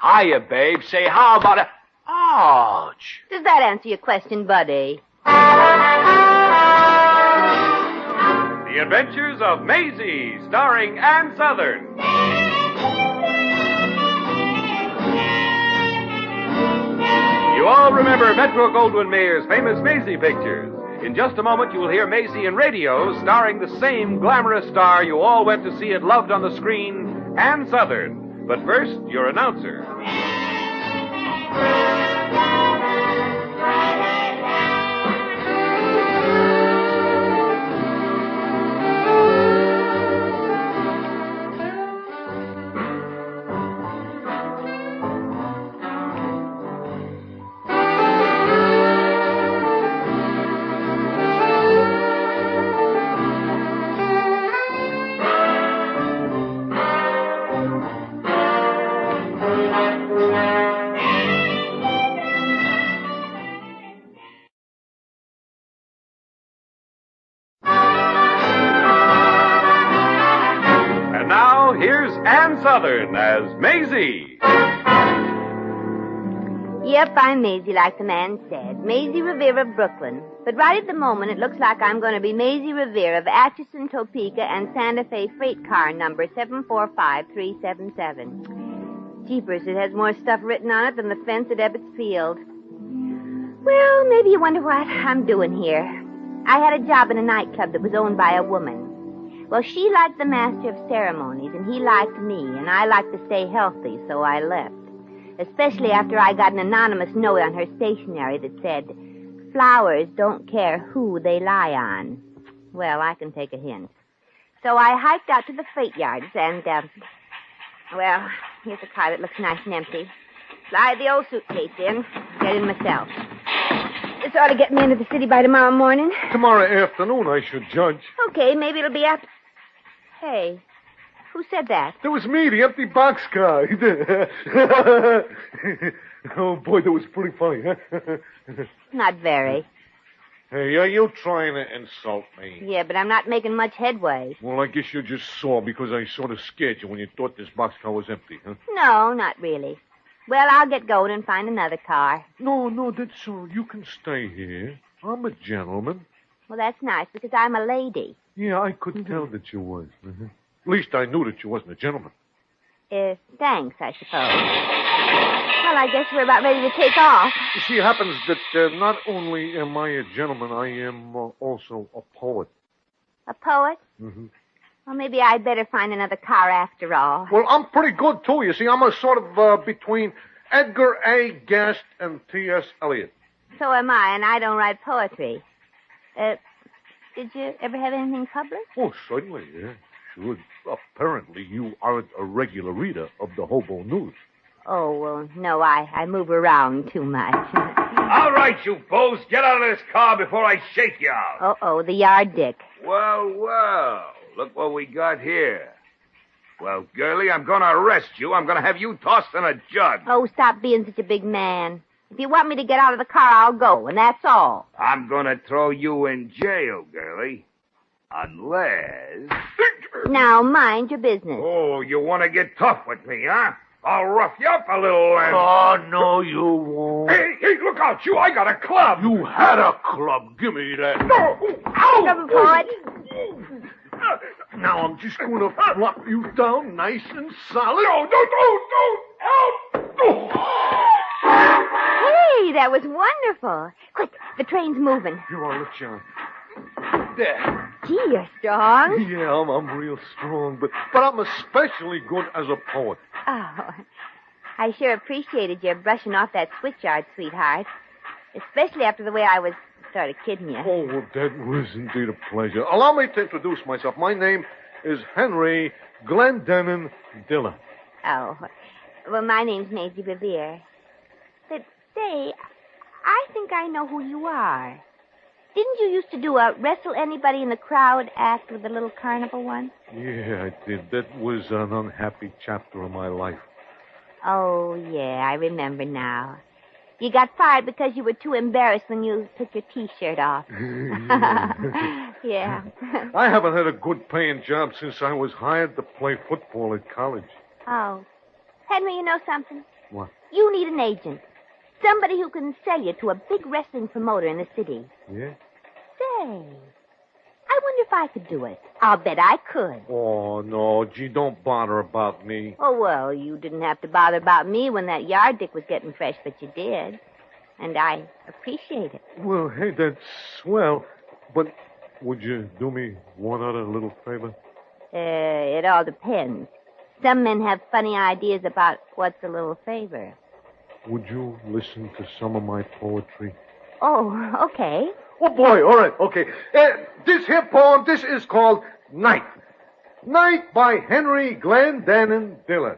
Hiya, babe. Say, how about a... Ouch. Does that answer your question, buddy? The Adventures of Maisie, starring Ann Sothern. You all remember Metro-Goldwyn-Mayer's famous Maisie pictures. In just a moment, you will hear Maisie in radio, starring the same glamorous star you all went to see and loved on the screen, Ann Sothern. But first, your announcer. Here's Ann Sothern as Maisie. Yep, I'm Maisie, like the man said. Maisie Revere of Brooklyn. But right at the moment, it looks like I'm going to be Maisie Revere of Atchison, Topeka, and Santa Fe freight car number 745377. Jeepers, it has more stuff written on it than the fence at Ebbets Field. Well, maybe you wonder what I'm doing here. I had a job in a nightclub that was owned by a woman. Well, she liked the master of ceremonies, and he liked me, and I liked to stay healthy, so I left. Especially after I got an anonymous note on her stationery that said, "Flowers don't care who they lie on." Well, I can take a hint. So I hiked out to the freight yards, and, well, here's a car that looks nice and empty. Slide the old suitcase in, get in myself. This ought to get me into the city by tomorrow morning. Tomorrow afternoon, I should judge. Okay, maybe it'll be after... Hey, who said that? That was me, the empty boxcar. Oh, boy, that was pretty funny, huh? Not very. Hey, are you trying to insult me? Yeah, but I'm not making much headway. Well, I guess you're just sore because I sort of scared you when you thought this boxcar was empty, huh? No, not really. Well, I'll get going and find another car. No, that's all. You can stay here. I'm a gentleman. Well, that's nice, because I'm a lady. Yeah, I could tell that you was. At least I knew that you wasn't a gentleman. Thanks, I suppose. Well, I guess we're about ready to take off. You see, it happens that not only am I a gentleman, I am also a poet. A poet? Mm-hmm. Well, maybe I'd better find another car after all. Well, I'm pretty good, too. You see, I'm a sort of between Edgar A. Guest and T.S. Eliot. So am I, and I don't write poetry. Did you ever have anything published? Oh, certainly, yeah. Sure. Apparently, you aren't a regular reader of the Hobo News. Oh, well, no, I move around too much. All right, you both, get out of this car before I shake you out. Uh-oh, the yard dick. Well, look what we got here. Well, girlie, I'm going to arrest you. I'm going to have you tossed in a jug. Oh, stop being such a big man. If you want me to get out of the car, I'll go, and that's all. I'm going to throw you in jail, girlie. Unless... Now, mind your business. Oh, you want to get tough with me, huh? I'll rough you up a little and... Oh, no, you won't. Hey, look out, you. I got a club. You had a club. Give me that. No. Ow! Come forward. Now I'm just going to flop you down nice and solid. No, don't. Help! Hey, that was wonderful. Quick, the train's moving. Here, I'll let you on. There. Gee, you're strong. Yeah, I'm real strong, but I'm especially good as a poet. Oh, I sure appreciated your brushing off that switchyard, sweetheart. Especially after the way I was sort of kidding you. Oh, well, that was indeed a pleasure. Allow me to introduce myself. My name is Henry Glendenning Dillon. Oh, well, my name's Maisie Revere. But, say, I think I know who you are. Didn't you used to do a wrestle anybody in the crowd act with the little carnival one? Yeah, I did. That was an unhappy chapter of my life. Oh, yeah, I remember now. You got fired because you were too embarrassed when you took your T-shirt off. Yeah. I haven't had a good paying job since I was hired to play football at college. Oh. Henry, you know something? What? You need an agent. Somebody who can sell you to a big wrestling promoter in the city. Yeah? Say, I wonder if I could do it. I'll bet I could. Oh, no. Gee, don't bother about me. Oh, well, you didn't have to bother about me when that yard dick was getting fresh, but you did. And I appreciate it. Well, hey, that's swell. But would you do me one other little favor? It all depends. Some men have funny ideas about what's a little favor. Would you listen to some of my poetry? Oh, okay. Oh, boy, all right, okay. This here poem, this is called Night. Night by Henry Glendenning Dillon.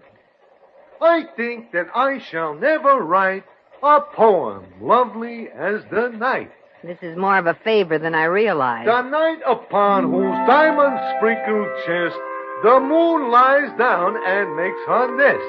I think that I shall never write a poem lovely as the night. This is more of a favor than I realized. The night upon whose diamond-sprinkled chest the moon lies down and makes her nest.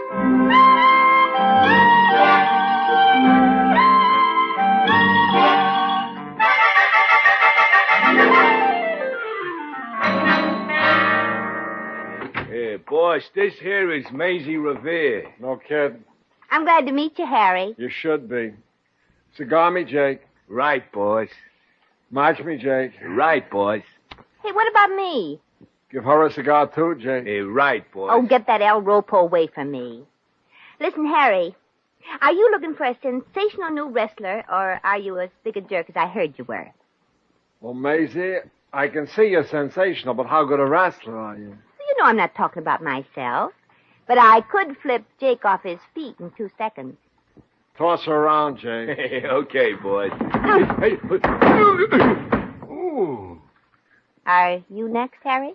Boss, this here is Maisie Revere. No kid. I'm glad to meet you, Harry. You should be. Cigar me, Jake. Right, boss. Match me, Jake. Right, boss. Hey, what about me? Give her a cigar, too, Jake. Right, boss. Oh, get that El Ropo away from me. Listen, Harry, are you looking for a sensational new wrestler, or are you as big a jerk as I heard you were? Well, Maisie, I can see you're sensational, but how good a wrestler are you? You know I'm not talking about myself, but I could flip Jake off his feet in 2 seconds. Toss her around, Jake. Okay, boss. Hey. Ooh. Are you next, Harry?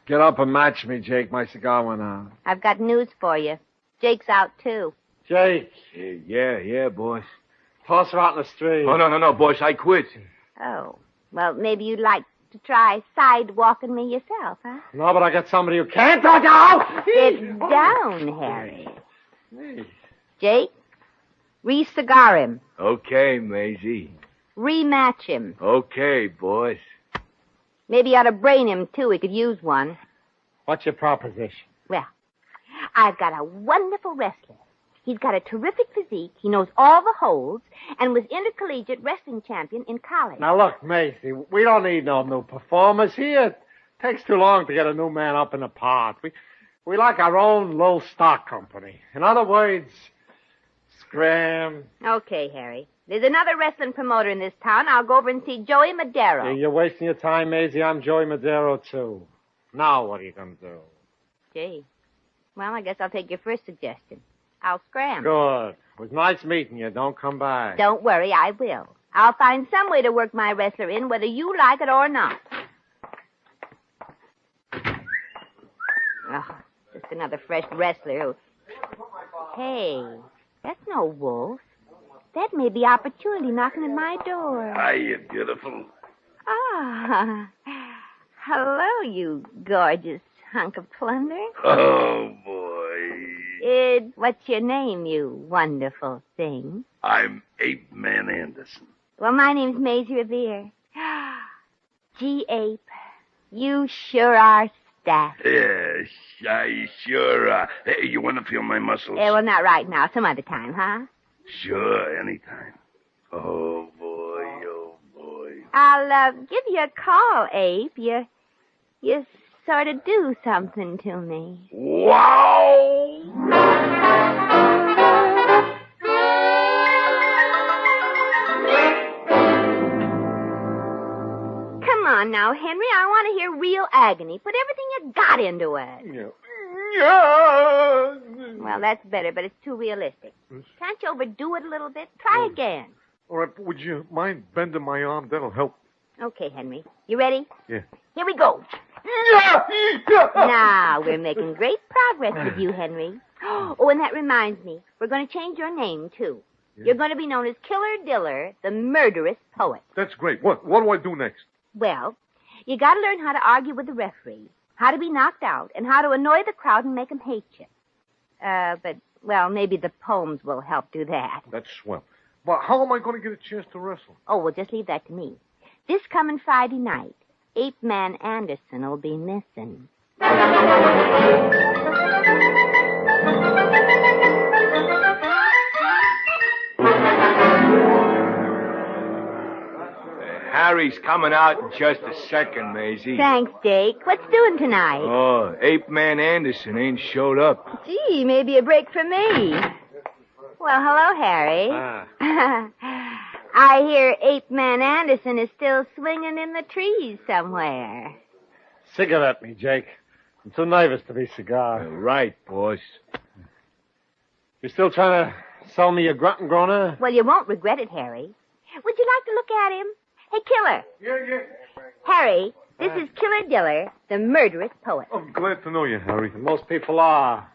Get up and match me, Jake. My cigar went out. I've got news for you. Jake's out, too. Jake. Yeah, boss. Toss her out in the street. Oh, no, boss. I quit. Oh, well, maybe you'd like to try sidewalking me yourself, huh? No, but I got somebody who can't touch out. Sit down, Harry. Hey. Jake, re-cigar him. Okay, Maisie. Rematch him. Okay, boss. Maybe you ought to brain him, too. He could use one. What's your proposition? Well, I've got a wonderful wrestler. He's got a terrific physique. He knows all the holds and was intercollegiate wrestling champion in college. Now, look, Maisie, we don't need no new performers here. It takes too long to get a new man up in the part. We like our own little stock company. In other words, scram. Okay, Harry. There's another wrestling promoter in this town. I'll go over and see Joey Madero. Yeah, you're wasting your time, Maisie. I'm Joey Madero, too. Now what are you going to do? Gee. Well, I guess I'll take your first suggestion. I'll scram. Good. It was nice meeting you. Don't come back. Don't worry, I will. I'll find some way to work my wrestler in, whether you like it or not. Oh, just another fresh wrestler who... Hey, that's no wolf. That may be opportunity knocking at my door. Hiya, beautiful. Ah, hello, you gorgeous hunk of plunder. Oh, boy. What's your name, you wonderful thing? I'm Ape Man Anderson. Well, my name's Maisie Revere. Gee, Ape, you sure are stacked. Yes, I sure are. Hey, you want to feel my muscles? Well, not right now. Some other time, huh? Sure, anytime. Oh, boy. I'll give you a call, Ape. You sort of do something to me. Wow! Come on now, Henry. I want to hear real agony. Put everything you got into it. Yeah. Well, that's better, but it's too realistic. Can't you overdo it a little bit? Try again. All right, would you mind bending my arm? That'll help. Okay, Henry. You ready? Yeah. Here we go. Now, we're making great progress with you, Henry. Oh, and that reminds me. We're going to change your name, too. Yeah. You're going to be known as Killer Diller, the Murderous Poet. That's great. What do I do next? Well, you got to learn how to argue with the referee, how to be knocked out, and how to annoy the crowd and make them hate you. But, well, maybe the poems will help do that. That's swell. But how am I going to get a chance to wrestle? Oh, well, just leave that to me. This coming Friday night, Ape Man Anderson will be missing. Harry's coming out in just a second, Maisie. Thanks, Jake. What's doing tonight? Oh, Ape Man Anderson ain't showed up. Gee, maybe a break for me. Well, hello, Harry. I hear Ape Man Anderson is still swinging in the trees somewhere. Cigarette me, Jake. I'm too nervous to be cigar. Right, boss. You still trying to sell me your grunt and groaner? Well, you won't regret it, Harry. Would you like to look at him? Hey, Killer. Yeah. Harry, this is Killer Diller, the murderous poet. I'm glad to know you, Harry. Most people are.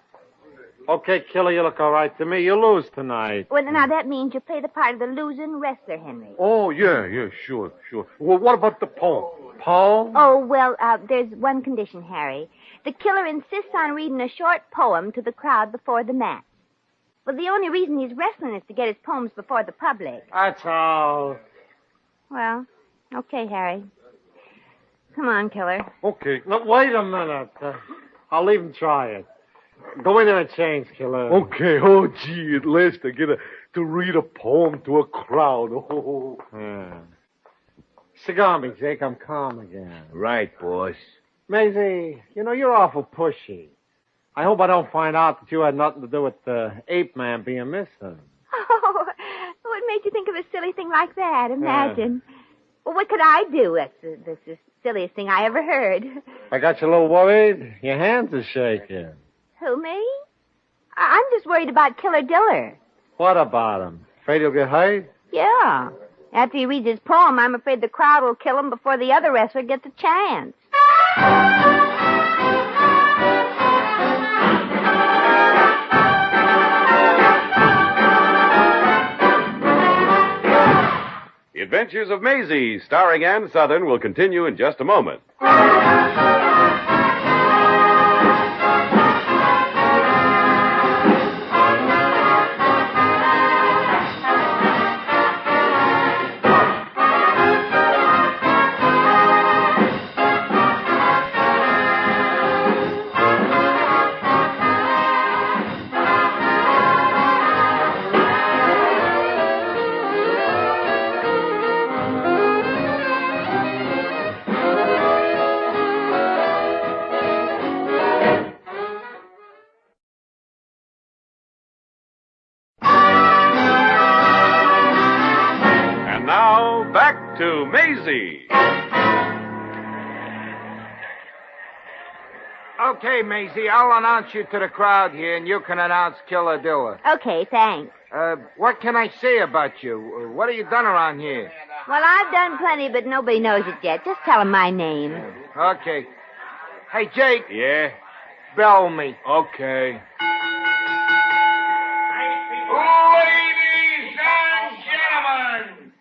Okay, Killer, you look all right to me. You lose tonight. Well, now that means you play the part of the losing wrestler, Henry. Oh, yeah, sure. Well, what about the poem? Poem? Oh, well, there's one condition, Harry. The killer insists on reading a short poem to the crowd before the match. Well, the only reason he's wrestling is to get his poems before the public. That's all. Well, okay, Harry. Come on, Killer. Okay. Now, wait a minute. I'll leave him try it. Go in there and change, Killer. Okay, oh, gee, at last I get to read a poem to a crowd. Oh. Yeah. Cigar me, Jake. I'm calm again. Right, boss. Maisie, you're awful pushy. I hope I don't find out that you had nothing to do with the ape man being missing. Oh, what made you think of a silly thing like that? Imagine. Well, what could I do? That's the silliest thing I ever heard. I got you a little worried. Your hands are shaking. Who, me? I'm just worried about Killer Diller. What about him? Afraid he'll get hurt? Yeah. After he reads his poem, I'm afraid the crowd will kill him before the other wrestler gets a chance. The Adventures of Maisie, starring Ann Southern, will continue in just a moment. Back to Maisie. Okay, Maisie, I'll announce you to the crowd here, and you can announce Killer Diller. Okay, thanks. What can I say about you? What have you done around here? Well, I've done plenty, but nobody knows it yet. Just tell them my name. Okay. Hey, Jake. Yeah? Bell me. Okay. Ladies and gentlemen,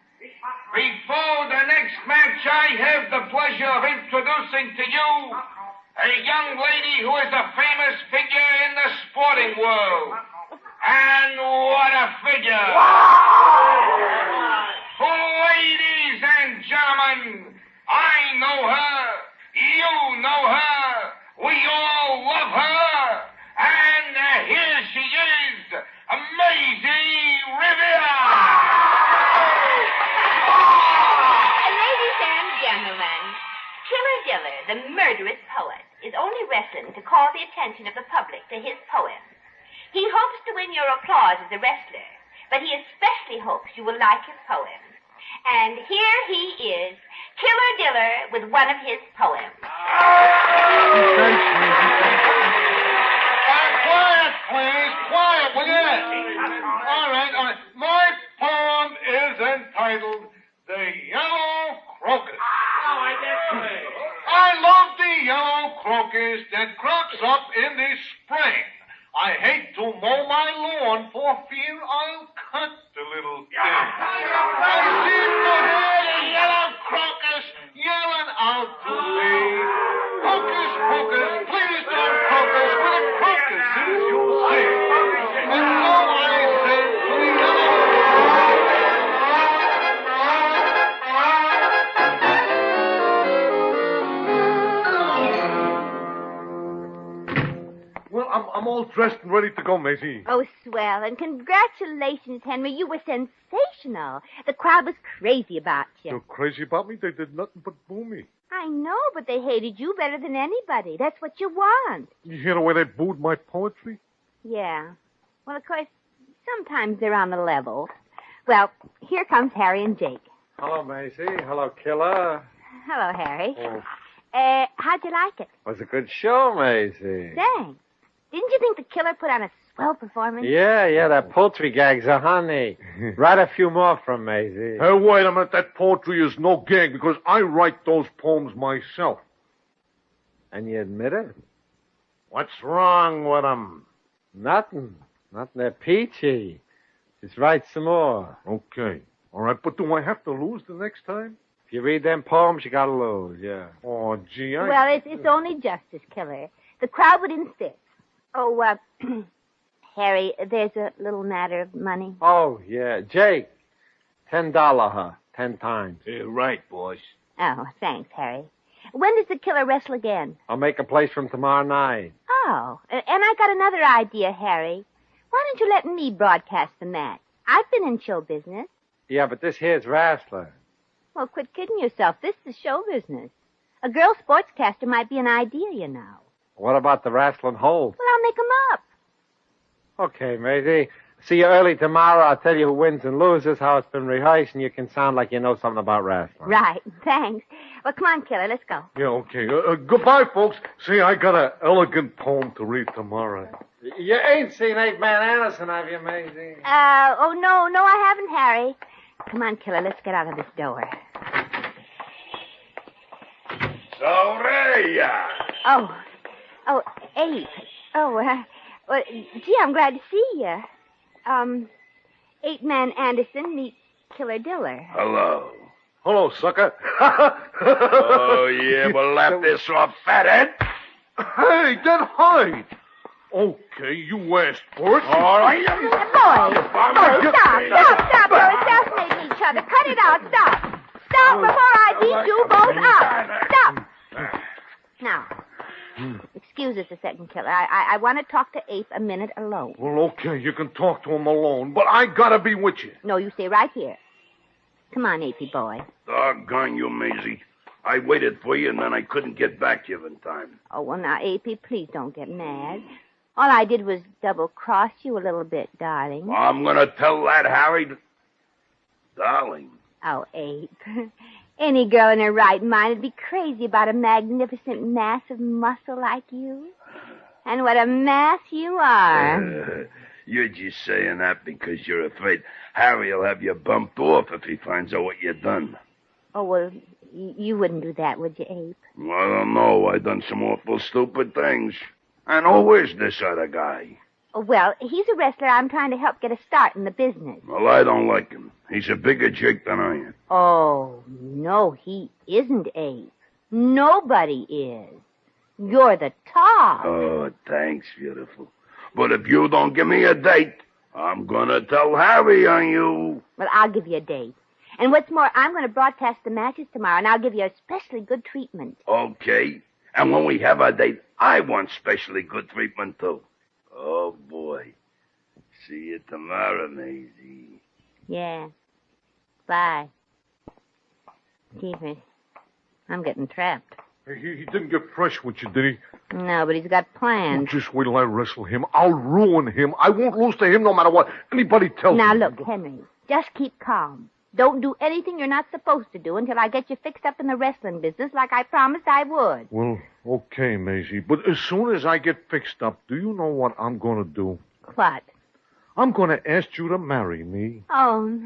before the next match, I have the pleasure of introducing to you a young lady who is a famous figure in the sporting world. And what a figure! Ladies and gentlemen, I know her, you know her, we all love her, and here she is, Maisie Rivera! Ladies and gentlemen, Killer Diller, the murderous poet, is only wrestling to call the attention of the public to his poem. He hopes to win your applause as a wrestler, but he especially hopes you will like his poem. And here he is, Killer Diller, with one of his poems. Quiet, please. Quiet, will you? All right. My poem is entitled The Yellow Crocus. I love the yellow crocus that crops up in the spring. I hate to mow my lawn for fear I'll cut the little thing. I seem to hear the yellow crocus yelling out to me. Hocus pocus, please don't crocus, for the crocus is your sin. And so I said to the yellow I'm all dressed and ready to go, Maisie. Oh, swell. And congratulations, Henry. You were sensational. The crowd was crazy about you. They're crazy about me? They did nothing but boo me. I know, but they hated you better than anybody. That's what you want. You hear the way they booed my poetry? Yeah. Well, of course, sometimes they're on the level. Well, here comes Harry and Jake. Hello, Maisie. Hello, Killer. Hello, Harry. Oh. How'd you like it? Was a good show, Maisie. Thanks. Didn't you think the Killer put on a swell performance? Yeah, that poultry gag's a honey. Write a few more from Maisie. Hey, wait a minute. That poetry is no gag because I write those poems myself. And you admit it? What's wrong with them? Nothing. They're peachy. Just write some more. Okay. All right, but do I have to lose the next time? If you read them poems, you gotta lose, yeah. Oh, gee, Well, it's only justice, Killer. The crowd would insist. Oh, Harry, there's a little matter of money. Oh, yeah. Jake, $10, huh? 10 times. Right, boss. Oh, thanks, Harry. When does the Killer wrestle again? I'll make a place for him tomorrow night. Oh, and I got another idea, Harry. Why don't you let me broadcast the match? I've been in show business. Yeah, but this here's wrestler. Well, quit kidding yourself. This is show business. A girl sportscaster might be an idea, you know. What about the wrestling hold? Well, I'll make 'em up. Okay, Maisie. See you early tomorrow. I'll tell you who wins and loses, how it's been rehearsed, and you can sound like you know something about wrestling. Right, thanks. Well, come on, Killer, let's go. Yeah, okay. Goodbye, folks. See, I got an elegant poem to read tomorrow. You ain't seen 8-Man Anderson, have you, Maisie? Oh, no, I haven't, Harry. Come on, Killer, let's get out of this door. So there you are. Oh, Abe. Well, gee, I'm glad to see you. 8-Man Anderson meets Killer Diller. Hello. Hello, sucker. Oh, yeah, we'll laugh this off, fathead. Hey, then hide. Okay, you asked for it. All right. Boys, stop. You're assassinating each other. Cut it out. Stop before I beat you both up. Stop. Now, excuse us a second, Killer. I want to talk to Ape a minute alone. Well, okay, you can talk to him alone, but I gotta be with you. No, you stay right here. Come on, Apey boy. Doggone you, Maisie. I waited for you, and then I couldn't get back to you in time. Oh, well, now, Apey, please don't get mad. All I did was double-cross you a little bit, darling. I'm going to tell that Harry... Darling. Oh, Ape. Any girl in her right mind would be crazy about a magnificent mass of muscle like you. And what a mass you are. You're just saying that because you're afraid Harry'll have you bumped off if he finds out what you've done. Oh, well, you wouldn't do that, would you, Ape? Well, I don't know. I've done some awful stupid things. And who is this other guy? Oh, well, he's a wrestler I'm trying to help get a start in the business. Well, I don't like him. He's a bigger jerk than I am. Oh, no, he isn't, Ape. Nobody is. You're the top. Oh, thanks, beautiful. But if you don't give me a date, I'm going to tell Harry on you. Well, I'll give you a date. And what's more, I'm going to broadcast the matches tomorrow, and I'll give you especially good treatment. Okay. And when we have our date, I want specially good treatment, too. Oh, boy. See you tomorrow, Maisie. Yeah. Bye. Jeepers. I'm getting trapped. He didn't get fresh with you, did he? No, but he's got plans. Just wait till I wrestle him. I'll ruin him. I won't lose to him no matter what anybody tells Now, me. look, Henry, just keep calm. Don't do anything you're not supposed to do until I get you fixed up in the wrestling business like I promised I would. Well, okay, Maisie. But as soon as I get fixed up, do you know what I'm going to do? What? I'm going to ask you to marry me. Oh.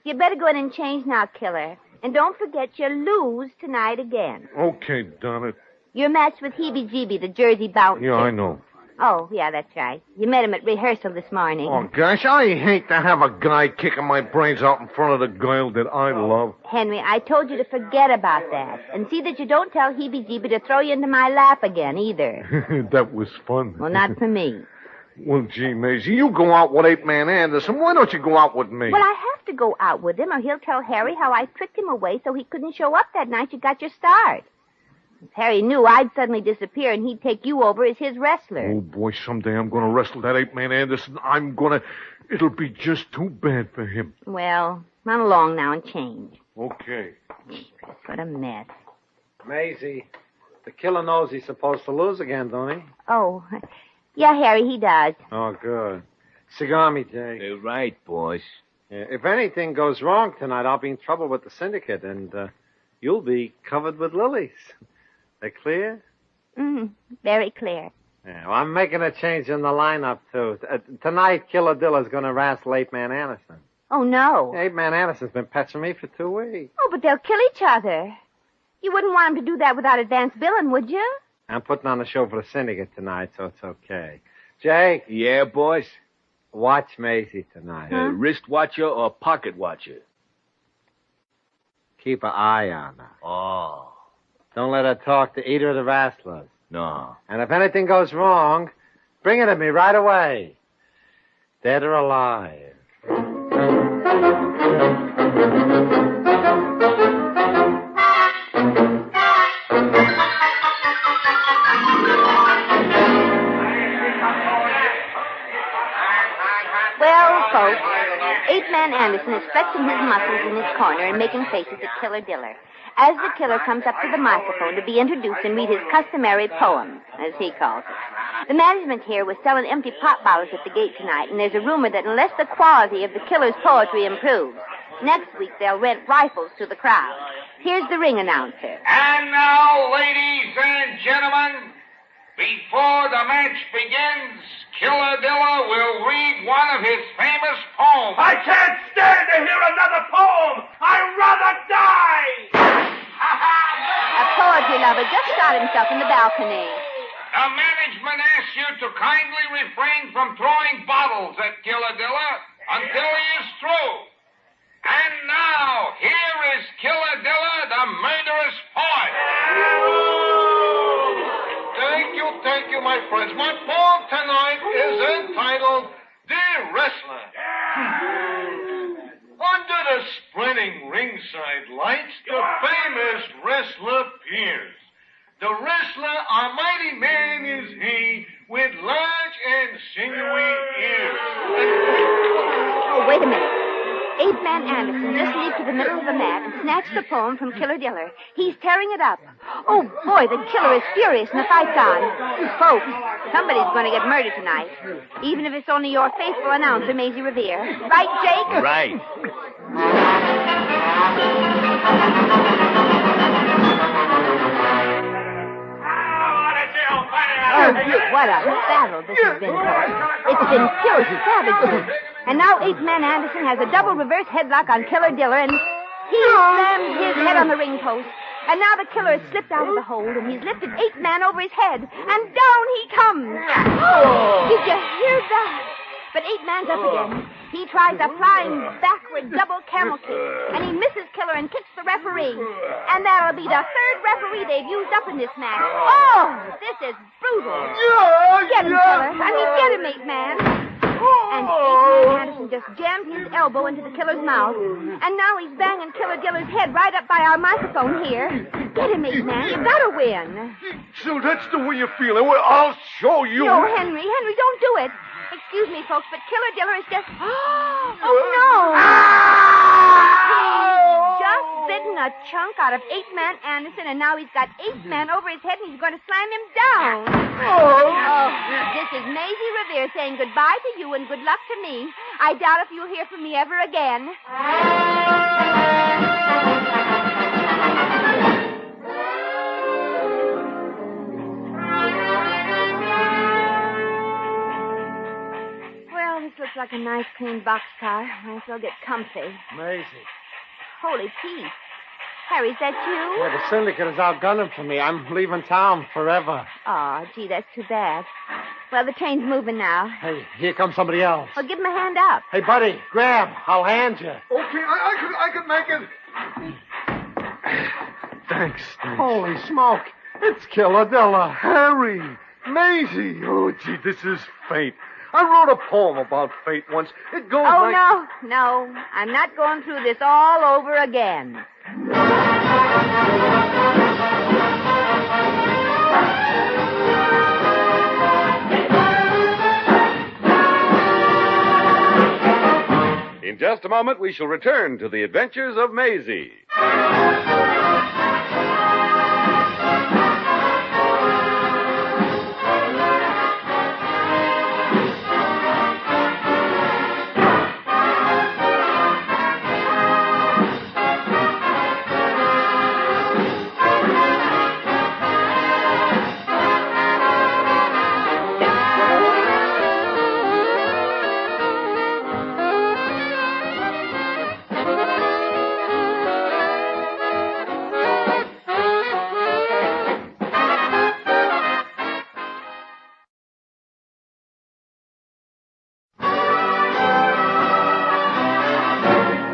You better go in and change now, Killer. And don't forget you lose tonight again. Okay, darn it. You're matched with Heebie-Jeebie, the Jersey bouncer. Yeah, I know. Oh, yeah, that's right. You met him at rehearsal this morning. Oh, gosh, I hate to have a guy kicking my brains out in front of the girl that I love. Henry, I told you to forget about that. And see that you don't tell Heebie-Jeebie to throw you into my lap again, either. That was fun. Well, not for me. Well, gee, Maisie, you go out with Ape Man Anderson. Why don't you go out with me? Well, I have to go out with him, or he'll tell Harry how I tricked him away so he couldn't show up that night you got your start. If Harry knew I'd suddenly disappear and he'd take you over as his wrestler. Oh, boy, someday I'm going to wrestle that Ape Man Anderson. It'll be just too bad for him. Well, run along now and change. Okay. What a mess. Maisie, the killer knows he's supposed to lose again, don't he? Oh, yeah, Harry, he does. Oh, good. Cigar me, Jay. You're right, boss. Yeah, if anything goes wrong tonight, I'll be in trouble with the syndicate, and you'll be covered with lilies. They clear? Very clear. Yeah, well, I'm making a change in the lineup, too. Tonight, Killer Dilla's going to wrestle Ape Man Anderson. Oh, no. Ape Man Anderson's been pestering me for 2 weeks. Oh, but they'll kill each other. You wouldn't want him to do that without advance billing, would you? I'm putting on a show for the syndicate tonight, so it's okay. Jake, Yeah, boss? watch Maisie tonight. Wrist watcher or pocket watcher? Keep an eye on her. Oh, Don't let her talk to either of the wrestlers. no. And if anything goes wrong, bring it to me right away. Dead or alive. Well, folks, Ape Man Anderson is flexing his muscles in his corner and making faces at Killer Diller as the killer comes up to the microphone to be introduced and read his customary poem, as he calls it. The management here was selling empty pop bottles at the gate tonight, and there's a rumor that unless the quality of the killer's poetry improves, next week they'll rent rifles to the crowd. Here's the ring announcer. And now, ladies and gentlemen, before the match begins, Killer Diller will read one of his famous poems. I can't stand to hear another poem. I'd rather die. A poetry lover just shot himself in the balcony. The management asks you to kindly refrain from throwing bottles at Killer Diller until he is through. And now, here is Killer Diller, the murderous poet. Thank you, my friends. My poem tonight is entitled Dear Wrestler. Under the spreading ringside lights, the famous wrestler appears. The wrestler, a mighty man is he, with large and sinewy ears. Oh, wait a minute. Ape Man Anderson just leaped to the middle of the mat and snatched the poem from Killer Diller. He's tearing it up. Oh, boy, the killer is furious and the fight's on. Folks, somebody's going to get murdered tonight, even if it's only your faithful announcer, Maisie Revere. Right, Jake? Right. What a battle this has been, folks. It's been pure savagery. And now Ape Man Anderson has a double reverse headlock on Killer Diller, and he slams his head on the ring post. And now the killer has slipped out of the hold, and he's lifted Ape Man over his head, and down he comes. Oh, did you hear that? But Ape Man's up again. He tries a flying backward double camel kick, and he misses Killer and kicks the referee. And that'll be the third referee they've used up in this match. Oh, this is brutal. Get him, Killer. Get him, Ape Man. And Ape Man Anderson just jammed his elbow into the killer's mouth. And now he's banging Killer Diller's head right up by our microphone here. Get him, Ape Man. You've got to win. So that's the way you feel. Well, I'll show you. No, Henry, don't do it. Excuse me, folks, but Killer Diller is just... Oh, no. He's just bitten a chunk out of Ape Man Anderson, and now he's got Ape Man over his head, and he's going to slam him down. Oh, this is Maisie Revere saying goodbye to you and good luck to me. I doubt if you'll hear from me ever again. This looks like a nice, clean boxcar. Might as well get comfy. Maisie. Holy Pete. Harry, is that you? Yeah, the syndicate is out gunning for me. I'm leaving town forever. Oh, gee, that's too bad. Well, the train's moving now. Hey, here comes somebody else. Well, give him a hand up. Hey, buddy, grab. I'll hand you. Okay, I can make it. Thanks. Holy smoke. It's Killadilla. Harry, Maisie. Oh, gee, this is fate. I wrote a poem about fate once. It goes Oh, like... no. I'm not going through this all over again. In just a moment, we shall return to the adventures of Maisie.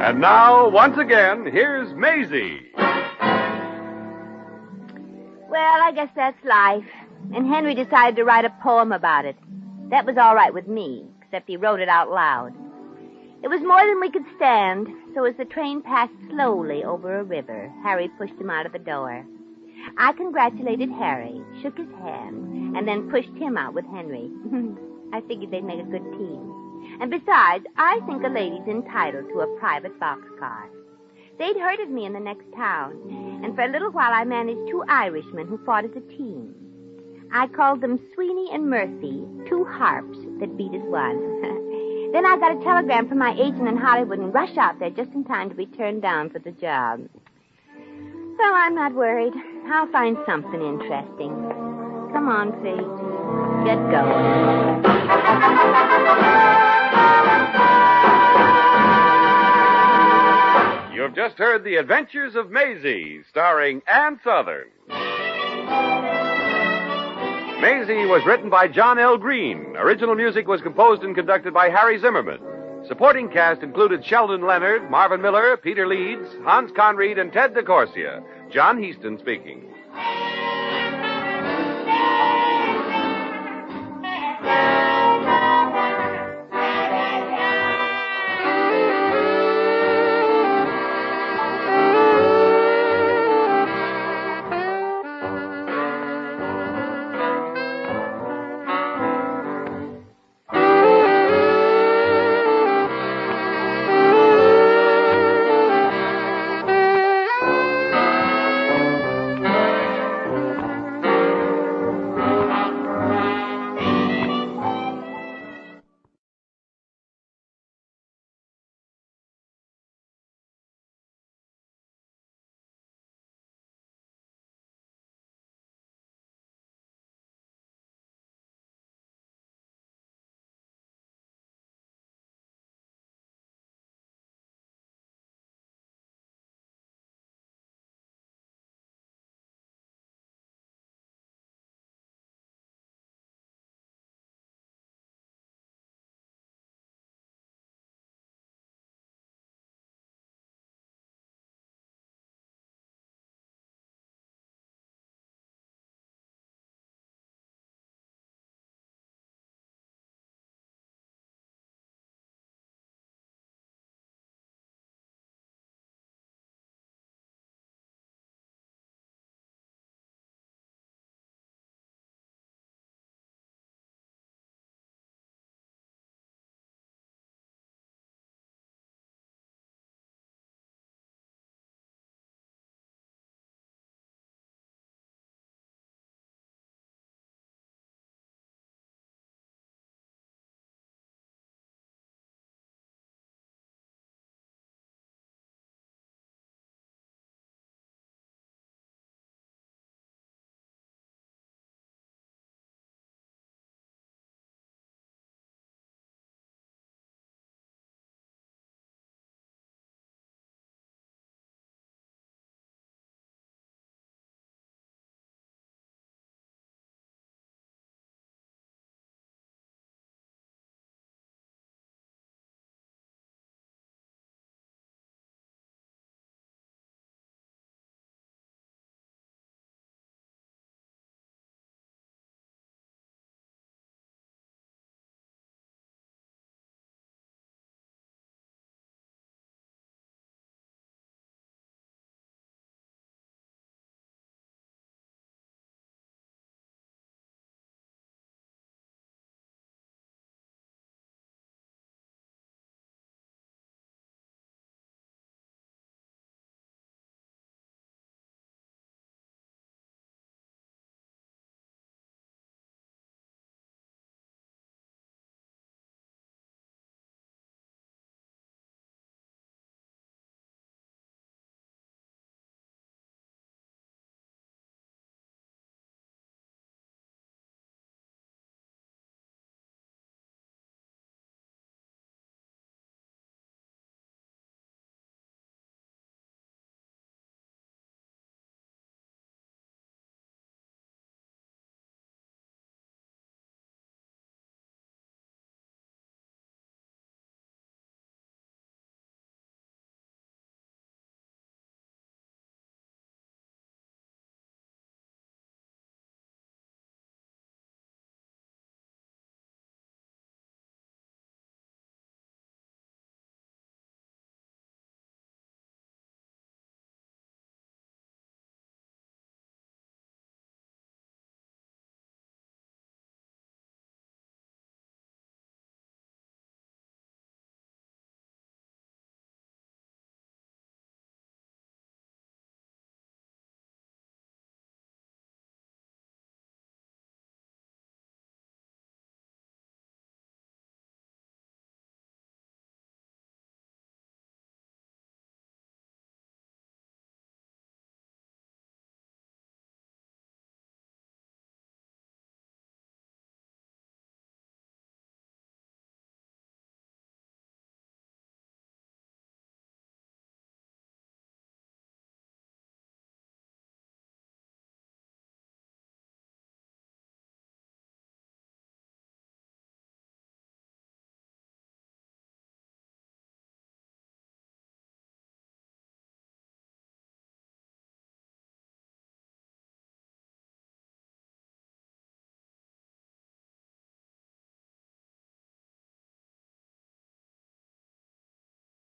And now, once again, here's Maisie. Well, I guess that's life. And Henry decided to write a poem about it. That was all right with me, except he wrote it out loud. It was more than we could stand, so as the train passed slowly over a river, Harry pushed him out of the door. I congratulated Harry, shook his hand, and then pushed him out with Henry. I figured they'd make a good team. And besides, I think a lady's entitled to a private boxcar. They'd heard of me in the next town, and for a little while I managed 2 Irishmen who fought as a team. I called them Sweeney and Murphy, 2 harps that beat as one. Then I got a telegram from my agent in Hollywood and rushed out there just in time to be turned down for the job. So I'm not worried. I'll find something interesting. Come on, Fate. Get going. You've just heard The Adventures of Maisie, starring Ann Southern. Maisie was written by John L. Green. Original music was composed and conducted by Harry Zimmerman. Supporting cast included Sheldon Leonard, Marvin Miller, Peter Leeds, Hans Conried, and Ted DeCorsia. John Heaston speaking.